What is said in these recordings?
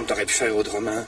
t'aurais pu faire autrement.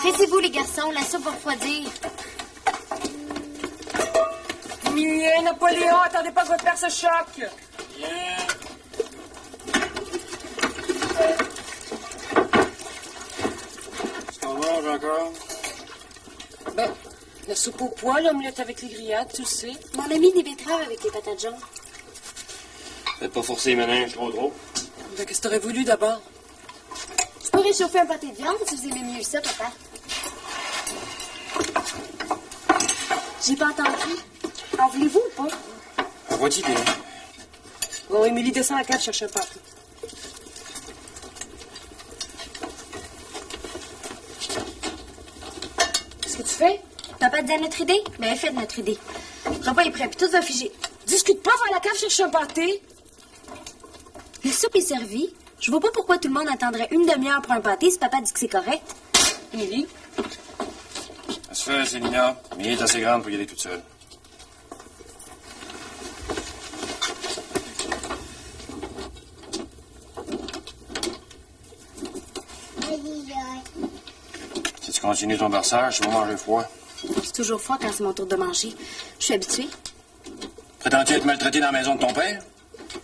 Taisez-vous, les garçons, la soupe va refroidir. Mien, Napoléon, attendez pas que votre père se choque. Est-ce qu'on mange encore? Ben, la soupe au pois, l'omelette avec les grillades, tu sais. Mon ami des betteraves avec les patates jaunes. Faites pas forcer mes ménages trop. Ben, qu'est-ce que t'aurais voulu d'abord? Tu peux réchauffer un pâté de viande si vous aimez mieux ça, papa. J'ai pas entendu. En voulez-vous ou pas? À votre idée. Bon, Émilie, descend à la cave chercher un pâté. Qu'est-ce que tu fais? Papa disait notre idée? Ben, faites notre idée. Le repas est prêt, puis tout va figer. Discute pas, va à la cave chercher un pâté. La soupe est servie. Je vois pas pourquoi tout le monde attendrait une demi-heure pour un pâté si papa dit que c'est correct. Émilie? Ça se fait, Célina. Mais elle est assez grande pour y aller toute seule. Si tu continues ton berçage, tu vas manger froid. C'est toujours froid quand c'est mon tour de manger. Je suis habituée. Prétends-tu être maltraité dans la maison de ton père?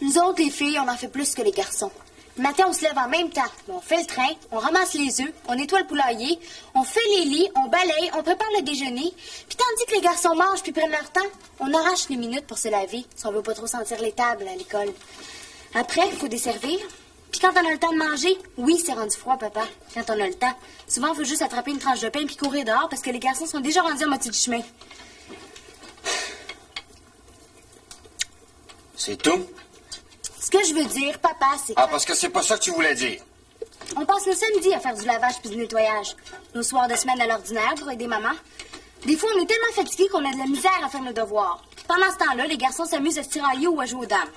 Nous autres, les filles, on en fait plus que les garçons. Le matin, on se lève en même temps. On fait le train, on ramasse les œufs, on nettoie le poulailler, on fait les lits, on balaye, on prépare le déjeuner. Puis tandis que les garçons mangent puis prennent leur temps, on arrache les minutes pour se laver si on veut pas trop sentir les tables à l'école. Après, il faut desservir. Puis quand on a le temps de manger, oui, c'est rendu froid, papa. Quand on a le temps. Souvent, il faut juste attraper une tranche de pain puis courir dehors parce que les garçons sont déjà rendus à moitié du chemin. C'est tout? Ce que je veux dire, papa, c'est que... Ah, parce que c'est pas ça que tu voulais dire. On passe le samedi à faire du lavage puis du nettoyage. Nos soirs de semaine à l'ordinaire pour aider maman. Des fois, on est tellement fatigués qu'on a de la misère à faire nos devoirs. Pendant ce temps-là, les garçons s'amusent à se tirailler ou à jouer aux dames.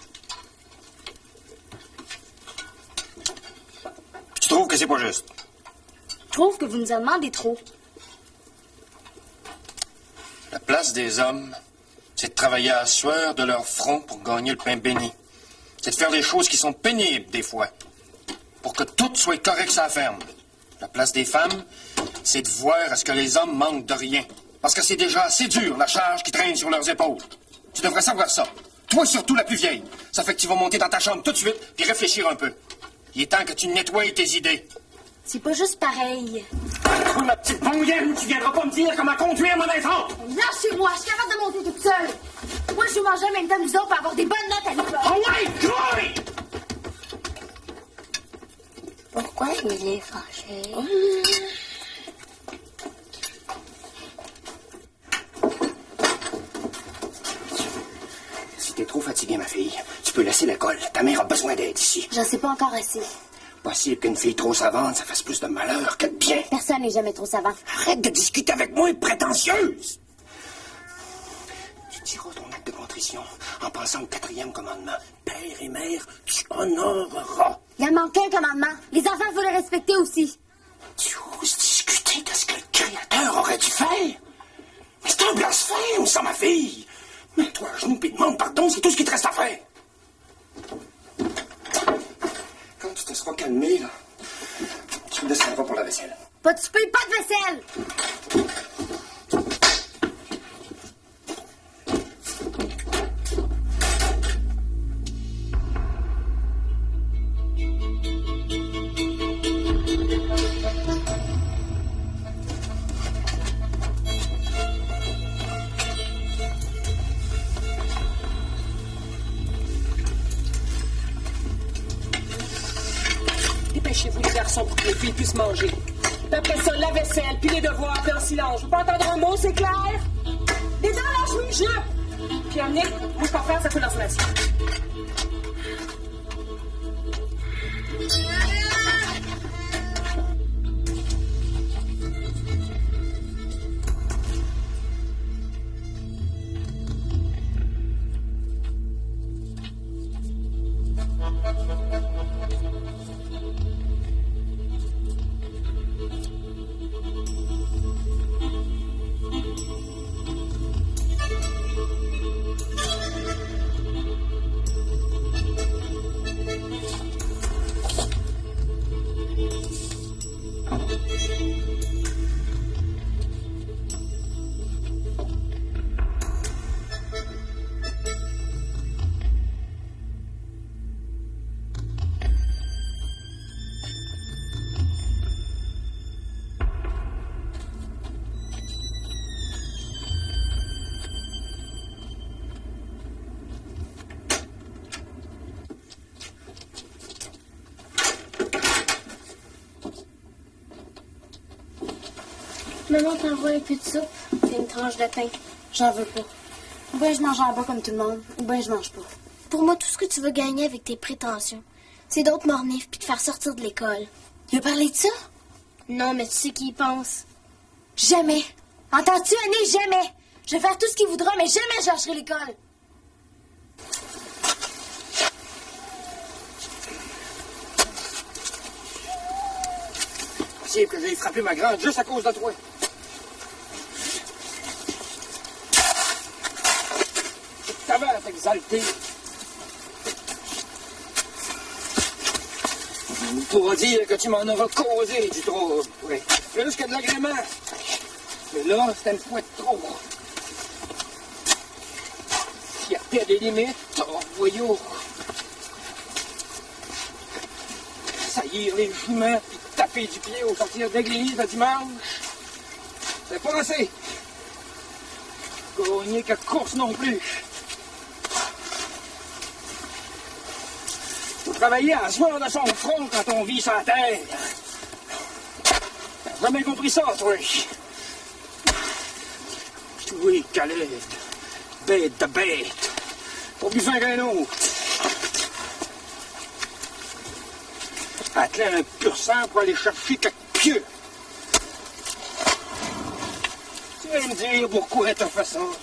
Tu trouves que c'est pas juste? Je trouve que vous nous en demandez trop. La place des hommes, c'est de travailler à la sueur de leur front pour gagner le pain béni. C'est de faire des choses qui sont pénibles, des fois, pour que tout soit correct sur la ferme. La place des femmes, c'est de voir à ce que les hommes manquent de rien. Parce que c'est déjà assez dur, la charge qui traîne sur leurs épaules. Tu devrais savoir ça. Toi, surtout la plus vieille. Ça fait que tu vas monter dans ta chambre tout de suite puis réfléchir un peu. Il est temps que tu nettoies tes idées. C'est pas juste pareil. Oh, ma petite bongaine, tu viendras pas me dire comment conduire ma maison! Lâchez-moi, je suis capable de monter toute seule. Moi, je mange en même temps que nous autres pour avoir des bonnes notes à l'école. Oh ouais, grouille! Pourquoi il est fâché? Si t'es trop fatiguée, ma fille, tu peux laisser l'école. Ta mère a besoin d'aide ici. J'en sais pas encore assez. Possible qu'une fille trop savante, ça fasse plus de malheur que de bien. Personne n'est jamais trop savant. Arrête de discuter avec moi, prétentieuse! Tu diras ton acte de contrition en pensant au 4e commandement. Père et mère, tu honoreras. Il en manque un commandement. Les enfants, il faut les respecter aussi. Tu oses discuter de ce que le Créateur aurait dû faire? Mais c'est un blasphème, ça, ma fille! Mets-toi à genoux et demande pardon, c'est tout ce qui te reste à faire. Quand tu te seras calmé, là, tu me descendras pour la vaisselle. Pas de souper, pas de vaisselle. garçons pour que les filles puissent manger. Puis après ça, la vaisselle, puis les devoirs, puis en silence. Je veux pas entendre un mot, c'est clair? Les dents, lâche-moi, je... Puis Annick, moi, je peux faire, ça fait dans son assiette. Maman t'envoie un peu de soupe et une tranche de pain. J'en veux pas. Ou bien je mange en bas comme tout le monde, ou bien je mange pas. Pour moi, tout ce que tu veux gagner avec tes prétentions, c'est d'autres mornifs puis te faire sortir de l'école. Il a parlé de ça? Non, mais tu sais qui y pense. Jamais. Entends-tu, Annie? Jamais. Je vais faire tout ce qu'il voudra, mais jamais je lâcherai l'école. C'est que j'ai frappé ma grande juste à cause de toi. T'avais à t'exalter. On pourra dire que tu m'en auras causé du trouble. Oui. Plus que de l'agrément. Mais là, c'était une fois de trop. Fierté à des limites, oh, voyou. Saillir les juments, puis taper du pied au sortir de l'église le dimanche. C'est pas assez. Gagner que course non plus. Faut travailler à sueur de son front quand on vit sur la terre. T'as jamais compris ça, toi. Oui, Caleb. Bête de bête. Pas plus fin qu'un autre. Atteler un pur sang pour aller chercher quelques pieux. Tu vas me dire pourquoi t'as fait ça, toi.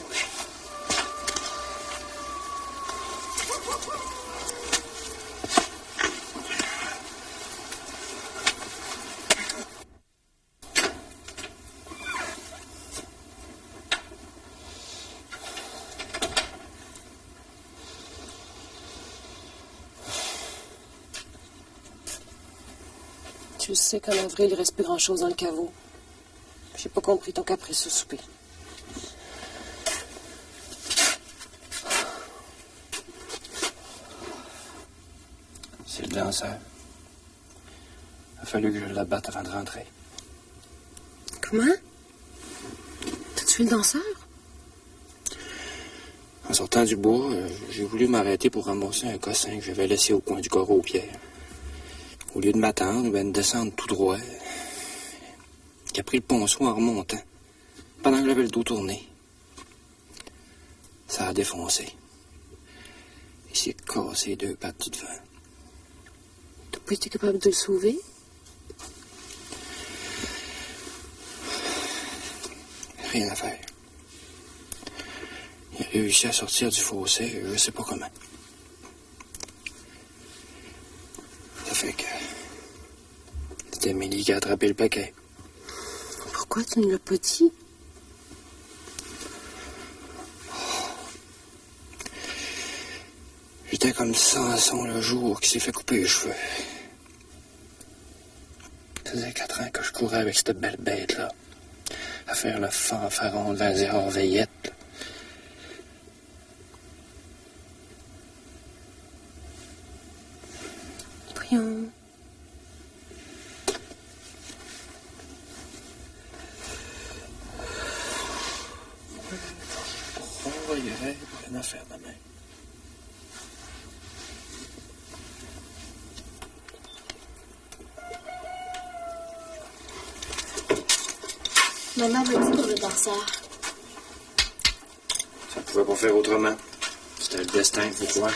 Tu sais qu'en avril, il reste plus grand-chose dans le caveau. J'ai pas compris ton caprice au souper. C'est le danseur. Il a fallu que je la batte avant de rentrer. Comment? T'as tué le danseur? En sortant du bois, j'ai voulu m'arrêter pour ramasser un cossin que j'avais laissé au coin du corps aux pierres. Au lieu de m'attendre, de descendre tout droit, il a pris le ponceau en remontant, pendant que j'avais le dos tourné. Ça a défoncé. Il s'est cassé 2 pattes du devant. T'as pas été capable de le sauver? Rien à faire. Il a réussi à sortir du fossé, je sais pas comment. Ça fait que c'était Amélie qui a attrapé le paquet. Pourquoi tu ne l'as pas dit? J'étais comme Samson le jour qui s'est fait couper les cheveux. Ça faisait 4 ans que je courais avec cette belle bête-là. À faire le fanfaron de la veillette. Voyons. Oh, il y avait une affaire de main. Maman m'a dit pour le danseur. Ça pouvait pas faire autrement. C'était le destin, faut croire.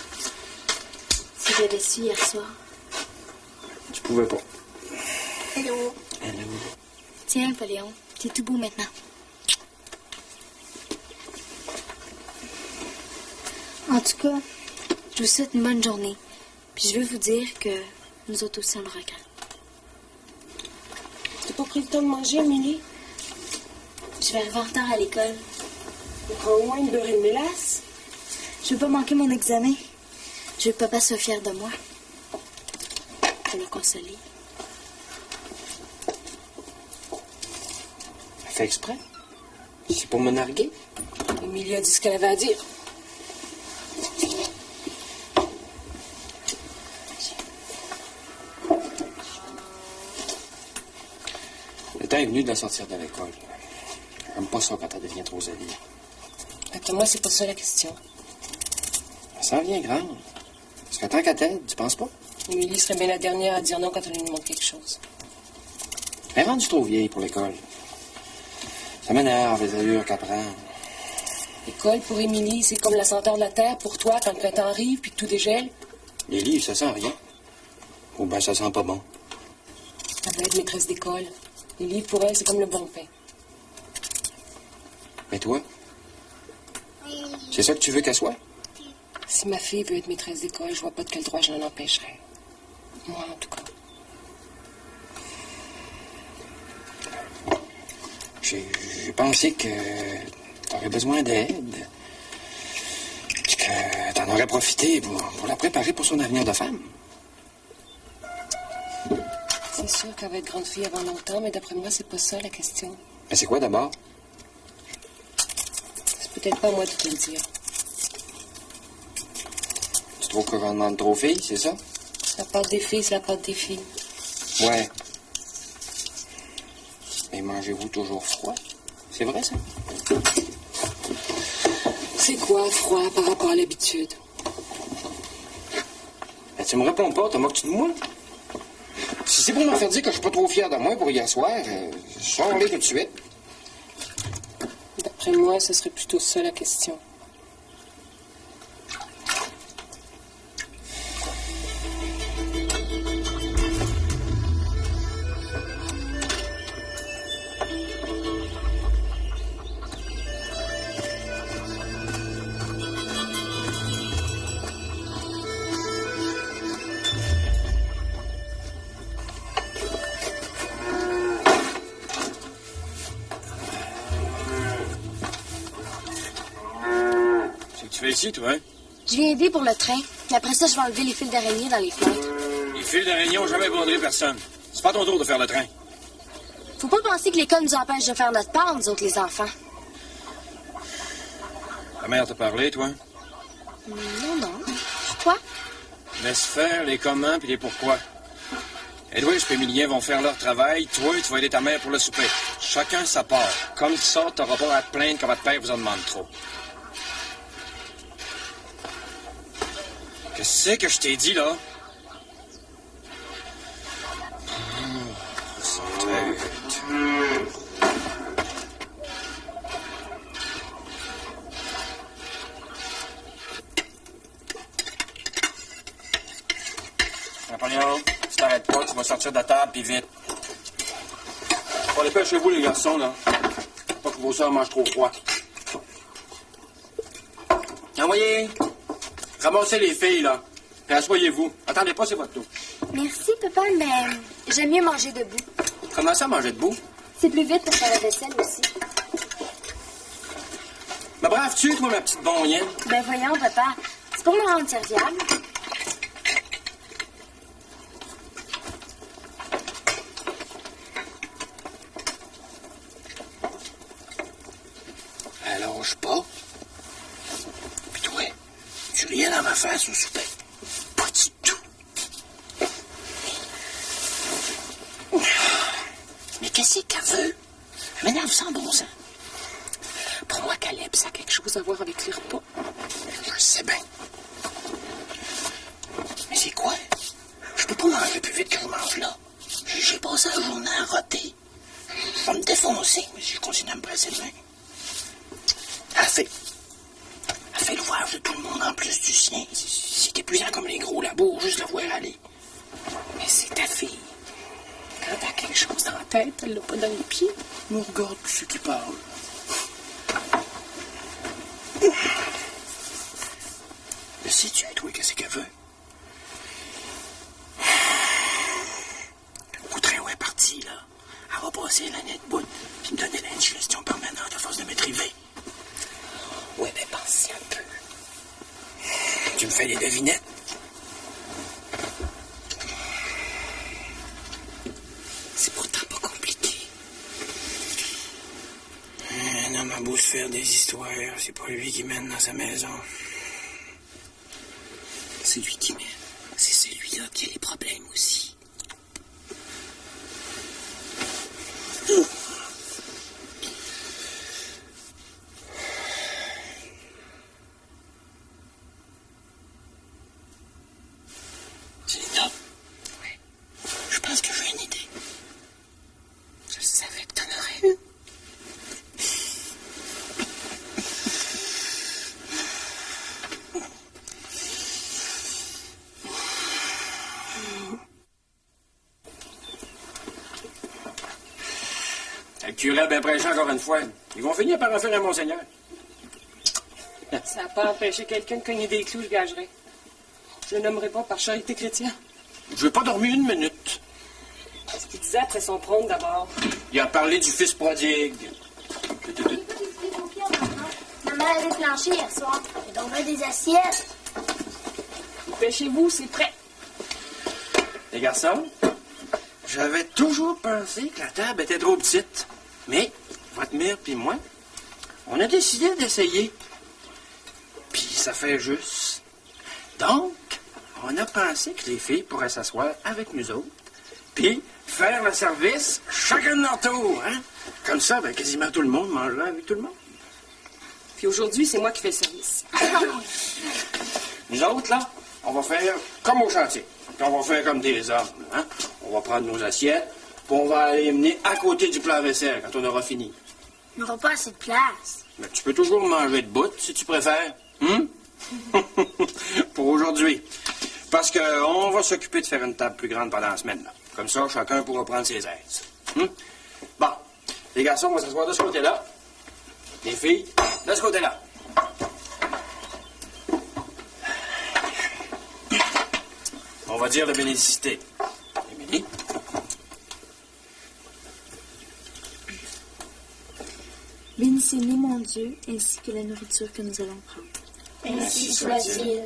Si j'avais su hier soir. Tu pouvais pas. Hello. Hello. Tiens, Napoléon, t'es tout beau maintenant. En tout cas, je vous souhaite une bonne journée. Puis je veux vous dire que nous autres aussi, on le regrette. T'as pas pris le temps de manger, Amélie? Je vais arriver en retard à l'école. On prend au moins une beurrée de mélasse. Je veux pas manquer mon examen. Je veux que papa soit fier de moi. Pour le consoler. Elle fait exprès. C'est pour me narguer. Émilie a dit ce qu'elle avait à dire. Le temps est venu de la sortir de l'école. J'aime pas ça quand elle devient trop zélée. D'après moi, c'est pas ça la question. Elle s'en vient grande. Parce que tant qu'à t'aide, tu penses pas? Émilie serait bien la dernière à dire non quand on lui demande quelque chose. Elle est rendue trop vieille pour l'école. Ça m'énerve, les allures qu'elle prend. L'école, pour Émilie, c'est comme la senteur de la terre pour toi quand le printemps arrive puis que tout dégèle. Les livres, ça sent rien. Ou bien ça sent pas bon. Elle veut être maîtresse d'école. Les livres, pour elle, c'est comme le bon pain. Mais toi? C'est ça que tu veux qu'elle soit? Si ma fille veut être maîtresse d'école, je vois pas de quel droit je l'en empêcherais. Moi, en tout cas. J'ai pensé que t'aurais besoin d'aide. Puis que t'en aurais profité pour la préparer pour son avenir de femme. C'est sûr qu'elle va être grande fille avant longtemps, mais d'après moi, c'est pas ça la question. Mais c'est quoi d'abord? C'est peut-être pas à moi de te le dire. Tu trouves qu'on demande trop filles, c'est ça? La pâte des filles, c'est la pâte des filles. Ouais. Mais mangez-vous toujours froid? C'est vrai, ça? C'est quoi, froid, par rapport à l'habitude? Ben, tu me réponds pas, t'as moques-tu de moi? Si c'est pour me faire dire que je suis pas trop fier de moi pour hier soir, je sors-les tout de suite. D'après moi, ce serait plutôt ça la question. Tu fais ici, toi, hein? Je viens aider pour le train. Puis après ça, je vais enlever les fils d'araignée dans les fenêtres. Les fils d'araignée n'ont jamais baudré personne. C'est pas ton tour de faire le train. Faut pas penser que l'école nous empêche de faire notre part, nous autres, les enfants. Ta mère t'a parlé, toi? Non, non. Pourquoi? Laisse faire les comment puis les pourquoi. Edwige et Emilien vont faire leur travail. Toi, tu vas aider ta mère pour le souper. Chacun sa part. Comme ça, t'auras pas à te plaindre quand votre père vous en demande trop. Qu'est-ce que je t'ai dit, là? Sa tête. Napoléon, si t'arrêtes pas, tu vas sortir de la table, puis vite. Bon, dépêchez-vous, les garçons, là. Pas que vos sœurs mangent trop froid. Envoyez! Ramassez les filles, là. Puis asseyez-vous. Attendez pas, c'est votre tour. Merci, papa, mais j'aime mieux manger debout. Comment ça, manger debout? C'est plus vite pour faire la vaisselle aussi. Me braves-tu, toi, ma petite bonnienne? Ben voyons, papa. C'est pour me rendre serviable. Elle lâche pas. Puis toi, tu riais dans ma face au souper. Pas du tout. Mais qu'est-ce qu'elle veut? Elle m'énerve sans bon sens. Pour moi, Caleb, ça a quelque chose à voir avec les repas. Je sais bien. Mais c'est quoi? Je peux pas manger plus vite que je mange là. J'ai passé la journée à roter. Je vais me défoncer, mais j'ai Elle fait l'ouvrage de tout le monde en plus du sien. C'est épuisant comme les gros labos, juste la voir aller. Mais c'est ta fille. Quand t'as quelque chose dans la tête, elle l'a pas dans les pieds. Nous regarde tous ceux qui parlent. Le sais-tu, toi, qu'est-ce qu'elle veut? Le train où elle est partie, là, elle va passer l'année de bout, puis me donner l'indigestion permanente à force de m'être rivé. Ouais, ben pense-y un peu. Tu me fais des devinettes? C'est pourtant pas compliqué. Un homme a beau se faire des histoires, c'est pas lui qui mène dans sa maison. C'est lui qui mène. C'est celui-là qui a les problèmes aussi. Gina, ouais. Je pense que j'ai une idée. Je savais que t'en aurais une. Le curé a bien prêché encore une fois. Ils vont finir par en faire à Monseigneur. Ça n'a pas empêché quelqu'un de cogner des clous, je gagerais. Je le nommerai pas par charité chrétienne. Je n'ai pas dormi une minute. Qu'est-ce qu'il disait après son prône, d'abord? Il a parlé du fils prodigue. Maman avait planché hier soir. Et donc, des assiettes. Dépêchez-vous, c'est prêt. Les garçons, j'avais toujours pensé que la table était trop petite. Mais, votre mère puis moi, on a décidé d'essayer. Puis ça fait juste. Donc, on a pensé que les filles pourraient s'asseoir avec nous autres, puis faire le service chacun de leur tour, hein? Comme ça, ben, quasiment tout le monde mangera avec tout le monde. Puis aujourd'hui, c'est moi qui fais le service. Nous autres, là, on va faire comme au chantier. Puis on va faire comme des hommes, hein? On va prendre nos assiettes, puis on va aller mener à côté du plat à vaisselle quand on aura fini. On n'aura pas assez de place. Mais tu peux toujours manger debout, si tu préfères. Pour aujourd'hui. Parce qu'on va s'occuper de faire une table plus grande pendant la semaine, là. Comme ça, chacun pourra prendre ses aises. Bon. Les garçons vont s'asseoir de ce côté-là. Les filles, de ce côté-là. On va dire la bénédicité. Émilie? Bénissez-nous, mon Dieu, ainsi que la nourriture que nous allons prendre. Ainsi soit-il.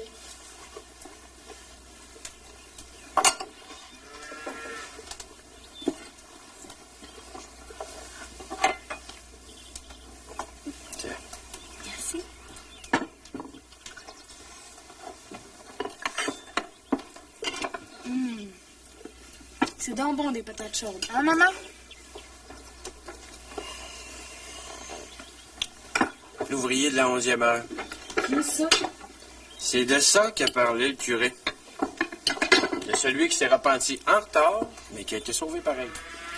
Merci. C'est donc bon, des patates chaudes. Hein, maman? L'ouvrier de la 11e heure. Qui ça? C'est de ça qu'a parlé le curé. De celui qui s'est repenti en retard, mais qui a été sauvé pareil.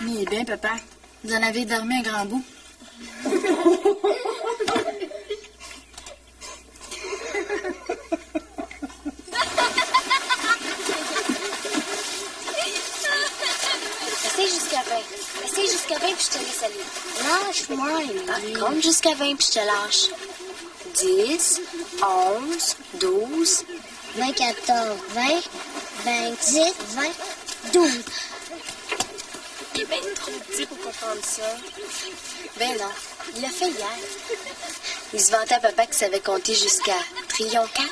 Mais bien, papa, vous en avez dormi un grand bout. Essaye jusqu'à 20. Essaye jusqu'à 20 puis je te laisse aller. Lâche-moi, Émilie. Compte jusqu'à 20 puis je te lâche. 10, 11, 12, 20, 14, 20, 28, 20, 12. Il est bien trop petit pour comprendre ça. Ben non, il l'a fait hier. Il se vantait à papa qu'il savait compter jusqu'à trillion 4.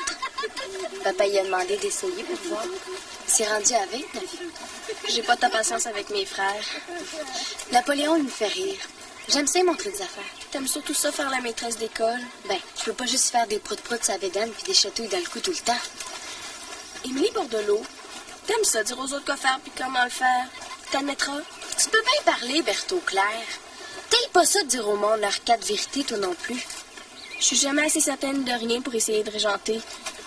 Papa lui a demandé d'essayer pour voir. Il s'est rendu à 29. J'ai pas ta patience avec mes frères. Napoléon, il me fait rire. J'aime ça montrer des affaires. T'aimes surtout ça faire la maîtresse d'école? Ben, je peux pas juste faire des proutes-proutes à bédane puis des chatouilles dans le cou tout le temps. Émilie Bordelot, t'aimes ça dire aux autres quoi faire puis comment le faire? T'admettras? Tu peux bien parler, Berthaud Claire. T'aimes pas ça de dire au monde leurs 4 vérités, toi non plus. Je suis jamais assez certaine de rien pour essayer de régenter.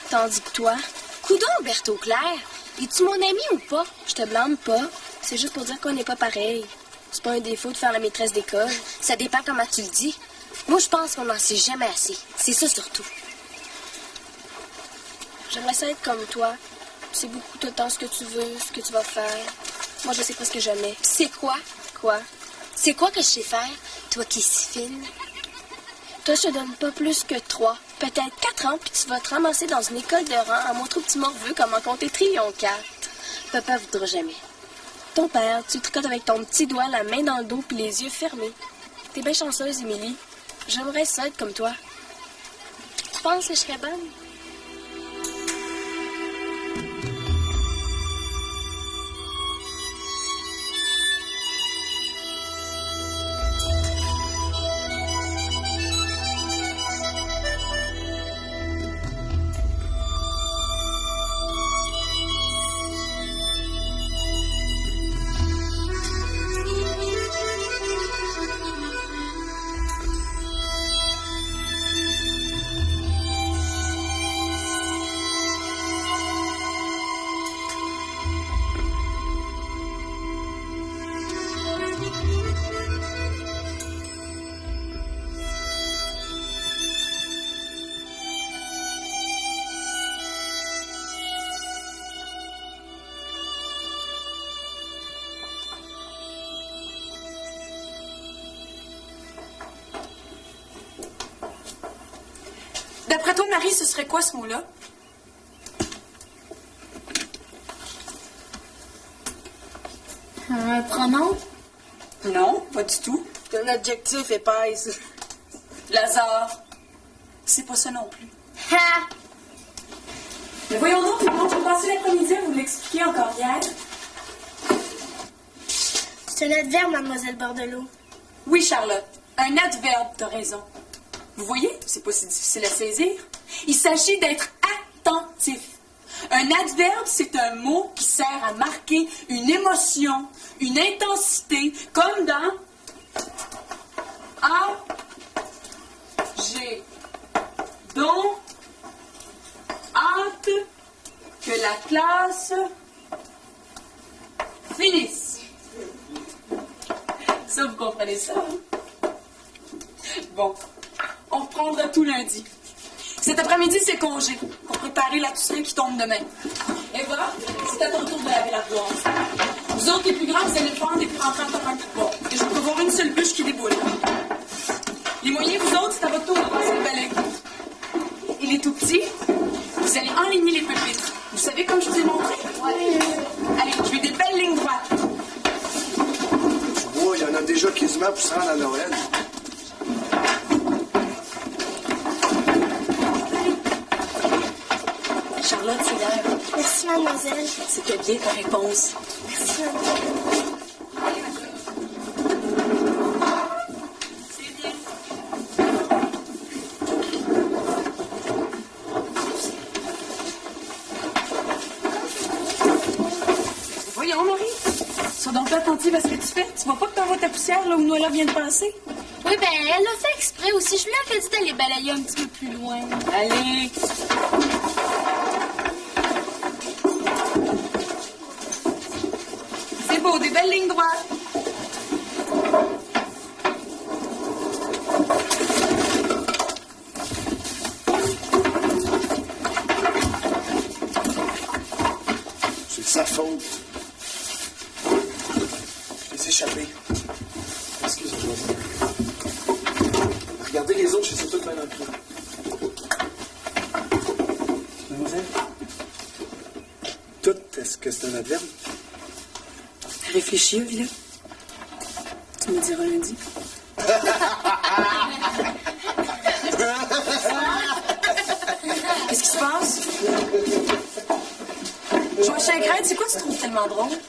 Tandis que toi... Coudon, Berthaud Claire! Es-tu mon ami ou pas? Je te blâme pas. C'est juste pour dire qu'on n'est pas pareil. C'est pas un défaut de faire la maîtresse d'école. Ça dépend comment tu le dis. Moi, je pense qu'on n'en sait jamais assez. C'est ça surtout. J'aimerais ça être comme toi. Tu sais beaucoup tout le temps ce que tu veux, ce que tu vas faire. Moi, je sais presque jamais. C'est quoi? Quoi? C'est quoi que je sais faire, toi qui es si fine? Toi, je te donne pas plus que 3, peut-être 4 ans, puis tu vas te ramasser dans une école de rang en montrant au petit morveux comment compter trillion 4. Papa voudra jamais. Ton père, tu tricotes avec ton petit doigt, la main dans le dos, puis les yeux fermés. T'es bien chanceuse, Émilie. J'aimerais ça être comme toi. Tu penses que je serais bonne? D'après toi, Marie, ce serait quoi ce mot-là? Un pronom? Non, pas du tout. C'est un adjectif épaisse. Lazare. C'est pas ça non plus. Ha! Mais voyons donc, comment tu passé l'après-midi à vous l'expliquer encore hier? C'est un adverbe, mademoiselle Bordelot. Oui, Charlotte. Un adverbe, t'as raison. Vous voyez, c'est pas si difficile à saisir. Il s'agit d'être attentif. Un adverbe, c'est un mot qui sert à marquer une émotion, une intensité, comme dans A, G, dont hâte que la classe finisse. Ça, vous comprenez ça, hein? Bon, on reprendra tout lundi. Cet après-midi, c'est congé pour préparer la Toussaint qui tombe demain. Eva, c'est à ton tour de laver l'ardoise. Vous autres, les plus grands, vous allez le prendre et puis rentrer en tapant tout bord. Et je peux voir une seule bûche qui déboule. Les moyens, vous autres, c'est à votre tour de passer le balai. Et les tout petits, vous allez enligner les pupitres. Vous savez comme je vous ai montré? Oui. Allez, je veux des belles lignes droites. Tu vois, il y en a déjà quasiment pour se rendre à Noël. Charlotte, c'est l'heure. Merci, mademoiselle. C'était bien ta réponse. Merci, mademoiselle. C'est bien. Voyons, Marie. Sois donc attentive à ce que tu fais. Tu vois pas que t'envoies ta poussière là où Noëlla vient de passer? Oui, ben, elle l'a fait exprès aussi. Je lui avais dit d'aller balayer un petit peu plus loin. Allez. C'est beau, des belles lignes droites. C'est de sa faute. Laisse échapper. Excuse-moi. Regardez les autres, je suis tout bien dans le cul. Mademoiselle? Tout, est-ce que c'est un adverbe? Réfléchis, Villa. Tu me diras lundi. Qu'est-ce qui se passe? Joachim Crête, c'est quoi tu trouves tellement drôle?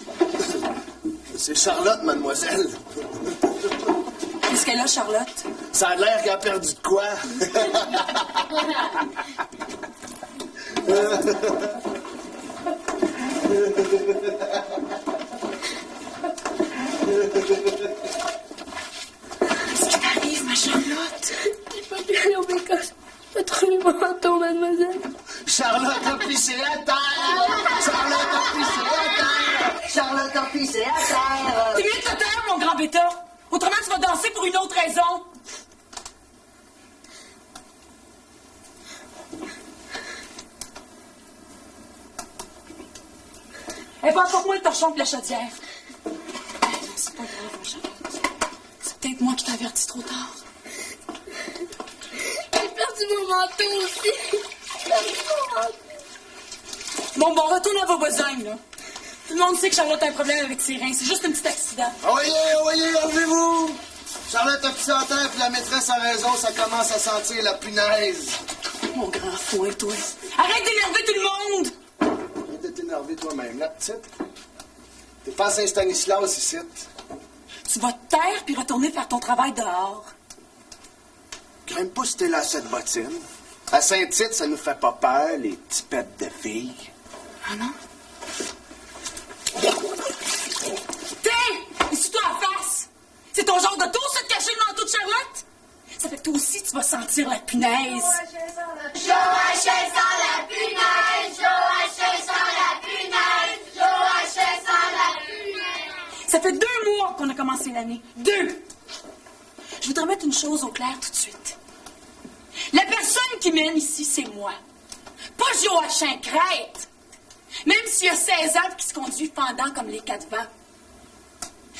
C'est Charlotte, mademoiselle. Qu'est-ce qu'elle a, Charlotte? Ça a l'air qu'elle a perdu de quoi? Qu'est-ce qui t'arrive, ma Charlotte? J'ai pas pu aller au bécosse. J'ai trouvé mon manteau, mademoiselle. Charlotte a pissé à terre! Charlotte a pissé à terre! Charlotte a pissé à terre! T'es mieux de te taire, mon grand bêta. Autrement, tu vas danser pour une autre raison. Eh ben, apporte-moi le torchon de la chaudière. Non, c'est pas grave, mon Charlotte. C'est peut-être moi qui t'avertis trop tard. J'ai perdu mon manteau aussi. J'ai perdu mon manteau. Bon, retourne à vos besognes, là. Tout le monde sait que Charlotte a un problème avec ses reins. C'est juste un petit accident. Voyez, enlevez-vous! Charlotte a pissé en terre, puis la maîtresse a raison, ça commence à sentir la punaise. Mon grand fouet, toi. Arrête d'énerver tout le monde! Arrête de t'énerver toi-même, la petite. T'es pas à Saint-Stanislas ici. Tu vas te taire puis retourner faire ton travail dehors. Grimpe pas si t'es là à cette bottine. À Saint-Tite, ça nous fait pas peur, les petits pets de filles. Ah non? T'es! Ici-toi en face! C'est ton genre de tour, ça, de cacher le manteau de Charlotte? Ça fait que toi aussi, tu vas sentir la punaise. Joachim sans la punaise! Joachim sans la punaise! Joachim sans la punaise! Ça fait 2 mois qu'on a commencé l'année. 2! Je voudrais mettre une chose au clair tout de suite. La personne qui mène ici, c'est moi. Pas Joachim Crête. Même s'il a 16 ans et qu'il se conduit pendant comme les 4 vents.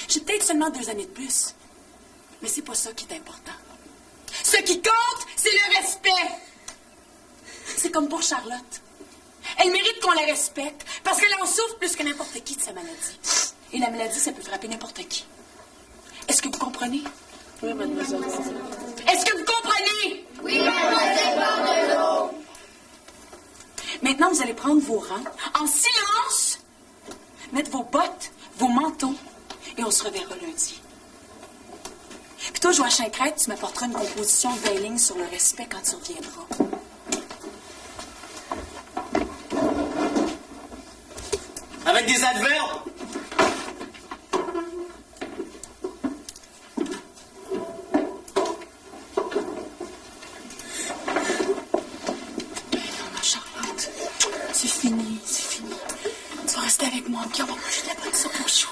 J'ai peut-être seulement 2 années de plus. Mais c'est pas ça qui est important. Ce qui compte, c'est le respect. C'est comme pour Charlotte. Elle mérite qu'on la respecte parce qu'elle en souffre plus que n'importe qui de sa maladie. Et la maladie, ça peut frapper n'importe qui. Est-ce que vous comprenez? Oui, mademoiselle. Est-ce que vous comprenez? Oui, mademoiselle Bordelot! Maintenant, vous allez prendre vos rangs en silence, mettre vos bottes, vos manteaux, et on se reverra lundi. Puis toi, Joachim Crête, tu m'apporteras une composition de 20 lignes sur le respect quand tu reviendras. Avec des adverbes. Charlotte, c'est fini, c'est fini. Tu vas rester avec moi, puis on va manger de la bonne soupe au chaud.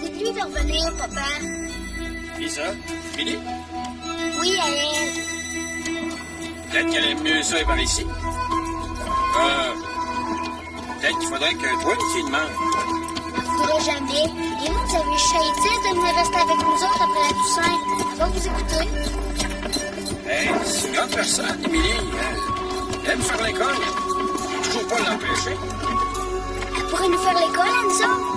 Dites-lui de revenir, papa. Qui ça? Billy? Oui, à elle. Peut-être qu'elle aime mieux ça par ici. Peut-être qu'il faudrait que toi, tu lui demandes. Je ne voudrais jamais. Et moi, vous avez chaité de venir rester avec nous autres après la Toussaint. Je vais vous écouter. Hey, c'est une grande personne, Émilie. Elle aime faire l'école. Je peux toujours pas l'empêcher. Elle pourrait nous faire l'école, à nous autres.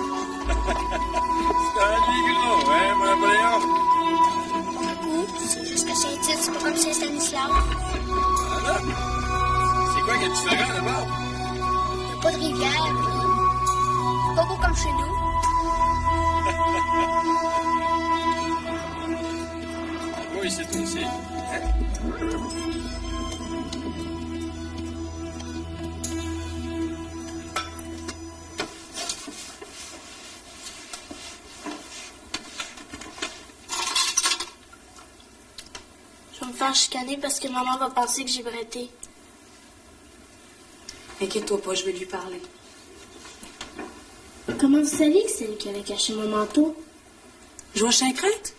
C'est un gros, hein, mon Napoléon? C'est juste que Saint-Tite, c'est pas comme Saint-Stanislas. Voilà. C'est quoi qui est différent, d'abord? Il n'y a pas de rivière, puis c'est pas beau comme chez nous. Oui, c'est aussi. Hein? Je vais me faire chicaner parce que maman va penser que j'ai bretté. Inquiète-toi pas, je vais lui parler. Comment vous saviez que c'est lui qui avait caché mon manteau? Joachim Crête?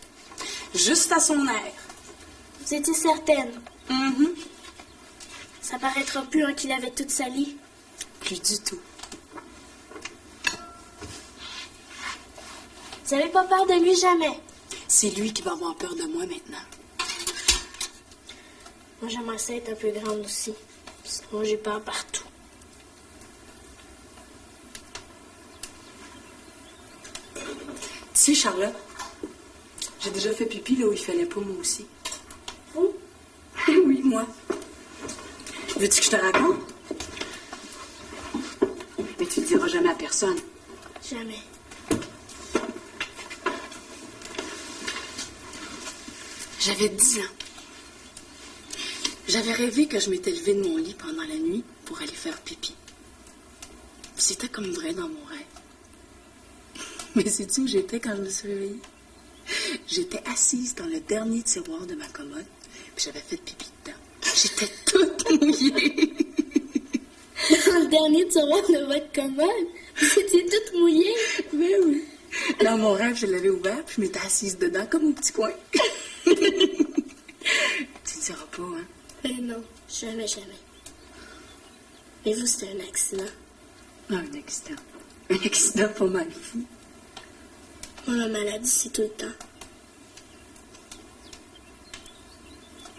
Juste à son air. Vous étiez certaine? Mm-hmm. Ça paraîtra plus hein, qu'il avait tout sali. Plus du tout. Vous avez pas peur de lui jamais? C'est lui qui va avoir peur de moi maintenant. Moi, j'aimerais ça être un peu grande aussi. Sinon, j'ai peur partout. Tu sais, Charlotte, j'ai déjà fait pipi là où il fallait pas, moi aussi. Vous? Oui, moi. Veux-tu que je te raconte? Mais tu le diras jamais à personne. Jamais. J'avais 10 ans. J'avais rêvé que je m'étais levée de mon lit pendant la nuit pour aller faire pipi. C'était comme vrai dans mon rêve. Mais sais-tu où j'étais quand je me suis réveillée? J'étais assise dans le dernier tiroir de ma commode, puis j'avais fait pipi dedans. J'étais toute mouillée. Dans le dernier tiroir de votre commode, vous étiez toute mouillée. Ben oui. Dans mon rêve, je l'avais ouvert, puis je m'étais assise dedans comme au petit coin. Tu ne diras pas, hein? Ben non, jamais, jamais. Mais vous, c'était un accident. Ah, un accident. Un accident pas mal fou. Moi, la maladie, c'est tout le temps.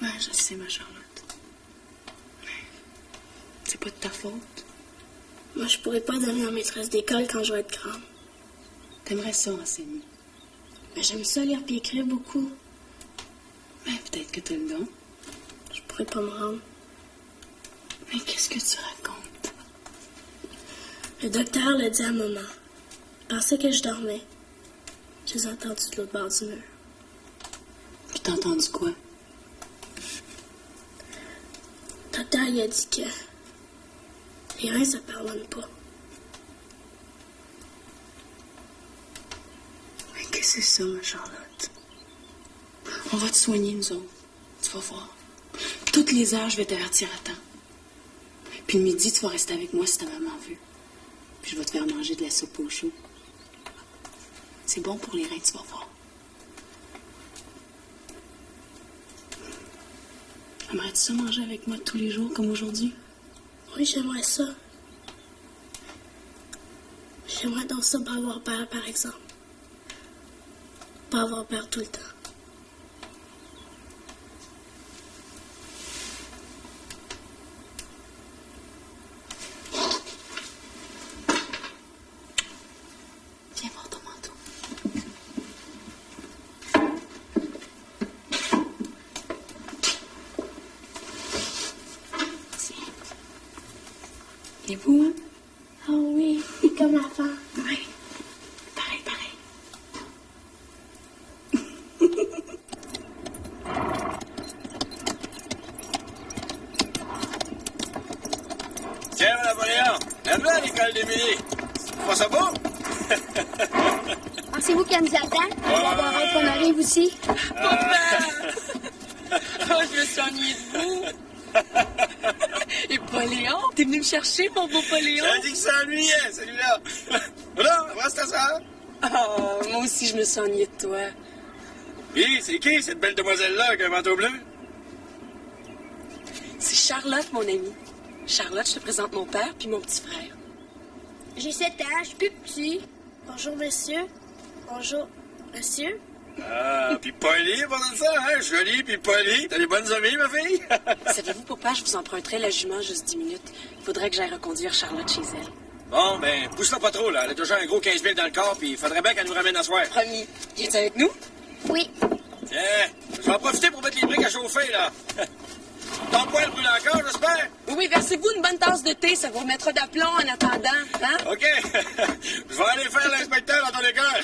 Ouais, je sais, ma Charlotte. C'est pas de ta faute. Moi, je pourrais pas devenir maîtresse d'école quand je vais être grande. T'aimerais ça enseigner. Mais j'aime ça lire puis écrire beaucoup. Mais peut-être que t'as le don. Je pourrais pas me rendre. Mais qu'est-ce que tu racontes? Le docteur l'a dit à maman. Il pensait que je dormais. Je les ai entendus de l'autre bord du mur. Puis t'as entendu quoi? Le docteur, il a dit que les reins, ça pardonne pas. Mais qu'est-ce que c'est ça, ma Charlotte? On va te soigner, nous autres. Tu vas voir. Toutes les heures, je vais t'avertir à temps. Puis le midi, tu vas rester avec moi si ta maman veut. Puis je vais te faire manger de la soupe au chaud. C'est bon pour les reins, tu vas voir. Aimerais-tu ça manger avec moi tous les jours, comme aujourd'hui? Oui, j'aimerais ça. J'aimerais donc ça pas avoir peur, par exemple. Pas avoir peur tout le temps. Viens voir ton manteau. Tiens. Il est beau, hein? Ah oui, comme avant. Oui. Pareil, pareil. Tiens, Napoléon, lève-le à l'école d'Émilie. Tu vois ça beau? Pensez-vous qu'elle nous attend? On va avoir hâte qu'on arrive aussi. Oh, je me suis ennuyée de vous. Et Poléon, t'es venu me chercher, mon beau Poléon? Ça dit que ça ennuyait, celui-là. Voilà, embrasse ta sœur. Oh, moi aussi, je me suis ennuyée de toi. Puis, c'est qui, cette belle demoiselle-là avec un manteau bleu? C'est Charlotte, mon amie. Charlotte, je te présente mon père puis mon petit frère. J'ai 7 ans, je suis plus petit. Bonjour, monsieur. Bonjour, monsieur. Ah, puis poli pendant ça, hein? Jolie puis poli. T'as des bonnes amies, ma fille? Savez-vous, papa, je vous emprunterai la jument juste 10 minutes. Il faudrait que j'aille reconduire Charlotte chez elle. Bon, ben, pousse-la pas trop, là. Elle a déjà un gros 15 000 dans le corps, puis il faudrait bien qu'elle nous ramène à soir. Promis. Viens-tu avec nous? Oui. Tiens, je vais en profiter pour mettre les briques à chauffer, là. Ton poêle brûle encore, j'espère? Oui, versez-vous une bonne tasse de thé, ça vous remettra d'aplomb en attendant, hein? OK. Je vais aller faire l'inspecteur dans ton école.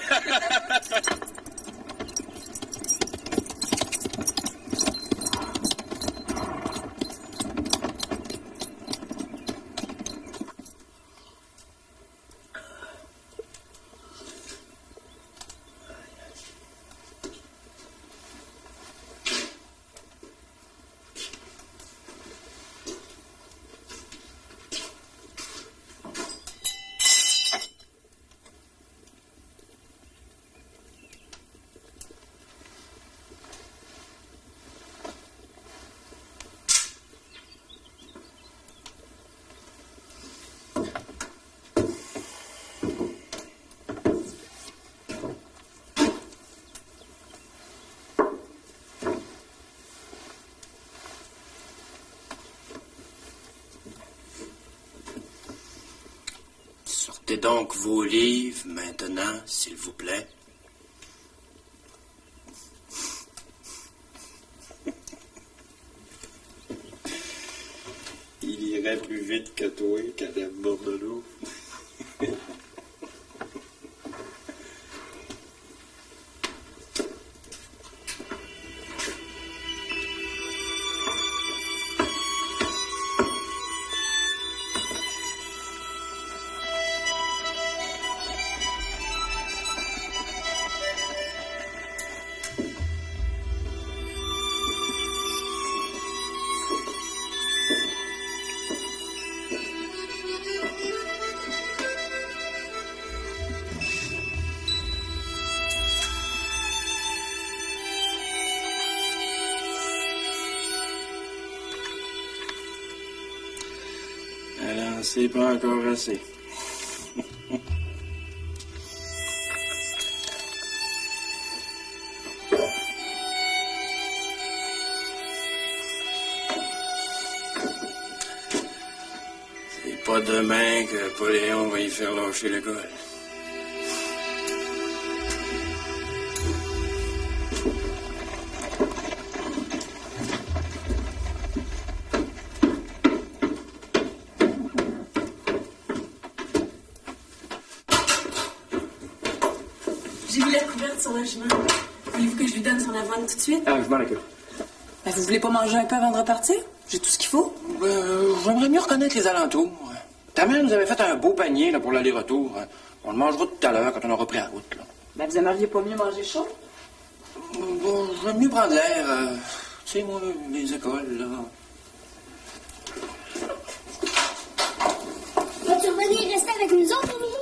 Sortez donc vos livres maintenant, s'il vous plaît. Il irait plus vite que toi, Cadette Bordelot. C'est pas encore assez. C'est pas demain que Napoléon va y faire lâcher l'école. J'ai mis la couverte sur le chemin. Voulez-vous que je lui donne son avoine tout de suite? Ah, je m'en occupe. Ben, vous voulez pas manger un peu avant de repartir? J'ai tout ce qu'il faut. J'aimerais mieux reconnaître les alentours. Ta mère nous avait fait un beau panier là, pour l'aller-retour. On le mangera tout à l'heure quand on aura pris la route. Là. Ben, vous aimeriez pas mieux manger chaud? Bon, j'aime mieux prendre l'air. Tu sais, moi, les écoles, là. Vas-tu revenir rester avec nous autres, Émilie?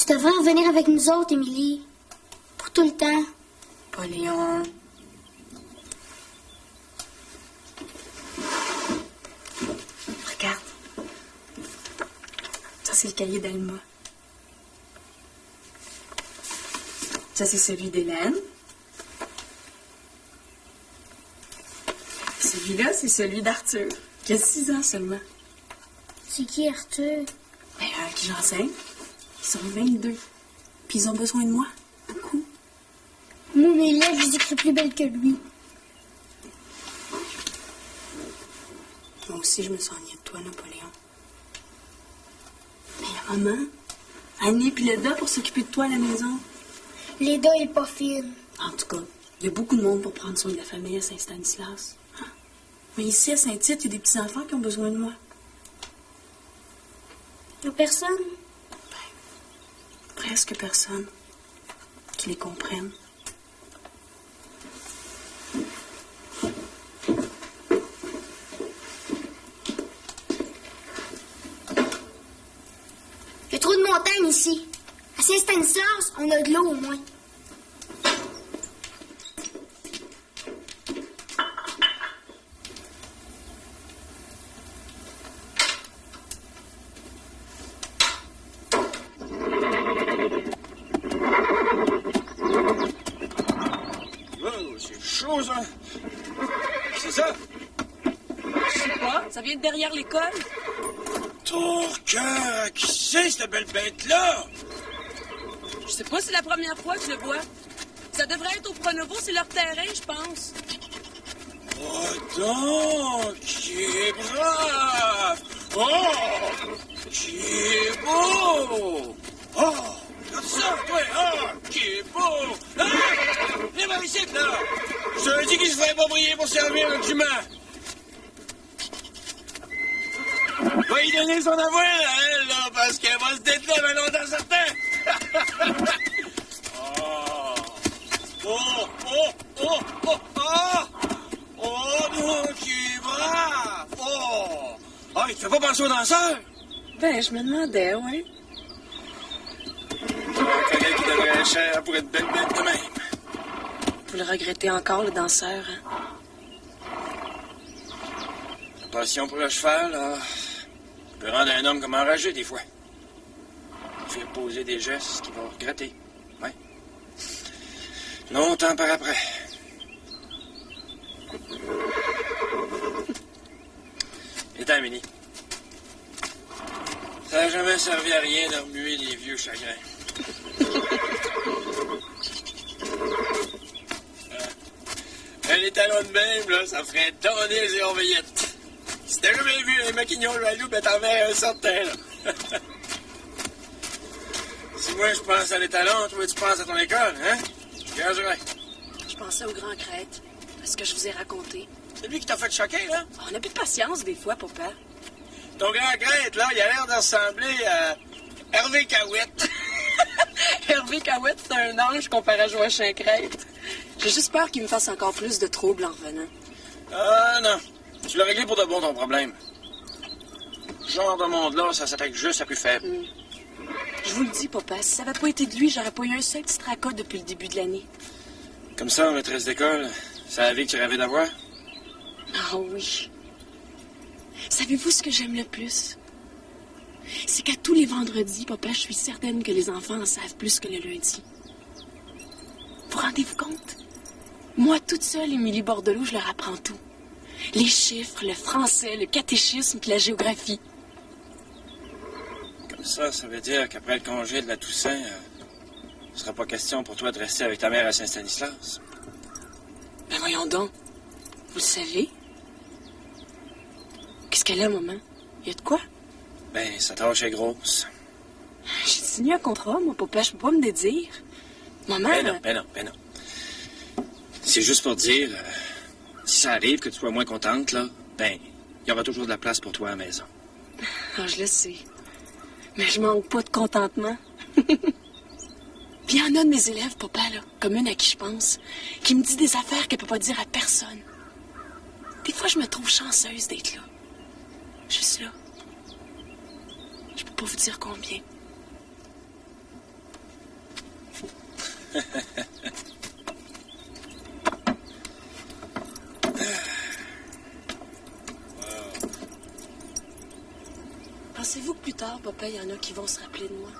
Tu devrais revenir avec nous autres, Émilie. Pour tout le temps. Pas Léon. Regarde. Ça, c'est le cahier d'Alma. Ça, c'est celui d'Hélène. Celui-là, c'est celui d'Arthur, qui a 6 ans seulement. C'est qui, Arthur? Ben, qui j'enseigne. Ils sont 22. Puis ils ont besoin de moi. Beaucoup. Moi, mes lèvres, je dis que je suis plus belle que lui. Moi aussi, je me suis ennuyée de toi, Napoléon. Mais la maman, Annie puis Leda pour s'occuper de toi à la maison. Leda est pas fine. En tout cas, il y a beaucoup de monde pour prendre soin de la famille à Saint-Stanislas. Hein? Mais ici, à Saint-Tite, il y a des petits-enfants qui ont besoin de moi. Y'a personne? Presque personne qui les comprenne. Il y a trop de montagnes ici. À Saint-Stanislas, on a de l'eau au moins. C'est ça? Je sais pas, ça vient de derrière l'école. Tourcoeur, qui c'est cette belle bête-là? Je sais pas si c'est la première fois que je le vois. Ça devrait être au Pronovo, c'est leur terrain, je pense. Oh donc, qui est brave! Oh, qui est beau! Oh, regarde ça, toi! Oh, qui est beau! Ah! Viens par ici, là! Je te dis qu'il se ferait pas briller pour servir un humain! Va y donner son avoué, à elle, là, parce qu'elle va se dételer avant longtemps certain! Oh! Oh! Oh! Oh! Oh! Oh! Oh, non, qui est brave! Oh! Ah, il te fait pas penser aux danseurs? Ben, je me demandais, oui. Un collègue qui donnerait cher pour être belle bête de même. Vous le regrettez encore, le danseur, hein? La passion pour le cheval, là, peut rendre un homme comme enragé, des fois. Il fait poser des gestes qu'il va regretter. Oui. Longtemps par après. Étant, Minnie. Ça n'a jamais servi à rien de remuer les vieux chagrins. Un étalon de même, là, ça ferait tonner les orveillettes. Si t'as jamais vu les maquignons jaloux, ben t'en mets un certain, là. Si moi je pense à l'étalon, toi tu penses à ton école, hein? Je gagerais. Je pensais au grand Crête, à ce que je vous ai raconté. C'est lui qui t'a fait choquer, là? On n'a plus de patience des fois, papa. Ton grand Crête, là, il a l'air de ressembler à Hervé Cahouette. Hervé Cahouette, c'est un ange comparé à Joachim Crête. J'ai juste peur qu'il me fasse encore plus de troubles en revenant. Ah non, tu l'as réglé pour de bon ton problème. Ce genre de monde-là, ça s'attaque juste à plus faible. Je vous le dis, papa, si ça n'avait pas été de lui, j'aurais pas eu un seul petit tracas depuis le début de l'année. Comme ça, maîtresse d'école, c'est la vie que tu rêvais d'avoir? Ah oui. Savez-vous ce que j'aime le plus? C'est qu'à tous les vendredis, papa, je suis certaine que les enfants en savent plus que le lundi. Vous rendez-vous compte? Moi, toute seule, Émilie Bordelot, je leur apprends tout. Les chiffres, le français, le catéchisme puis la géographie. Comme ça veut dire qu'après le congé de la Toussaint, ce sera pas question pour toi de rester avec ta mère à Saint-Stanislas. Ben voyons donc. Vous le savez? Qu'est-ce qu'elle a, maman? Y a de quoi? Ben, sa tâche est grosse. J'ai signé un contrat, moi, papa, je peux pas me dédire. Maman... Ben non. C'est juste pour dire, si ça arrive que tu sois moins contente, là, ben, il y aura toujours de la place pour toi à la maison. Ah, je le sais. Mais je manque pas de contentement. Puis il y en a de mes élèves, papa, là, comme une à qui je pense, qui me dit des affaires qu'elle peut pas dire à personne. Des fois, je me trouve chanceuse d'être là. Juste là. Je peux pas vous dire combien. Pensez-vous que plus tard, papa, il y en a qui vont se rappeler de moi?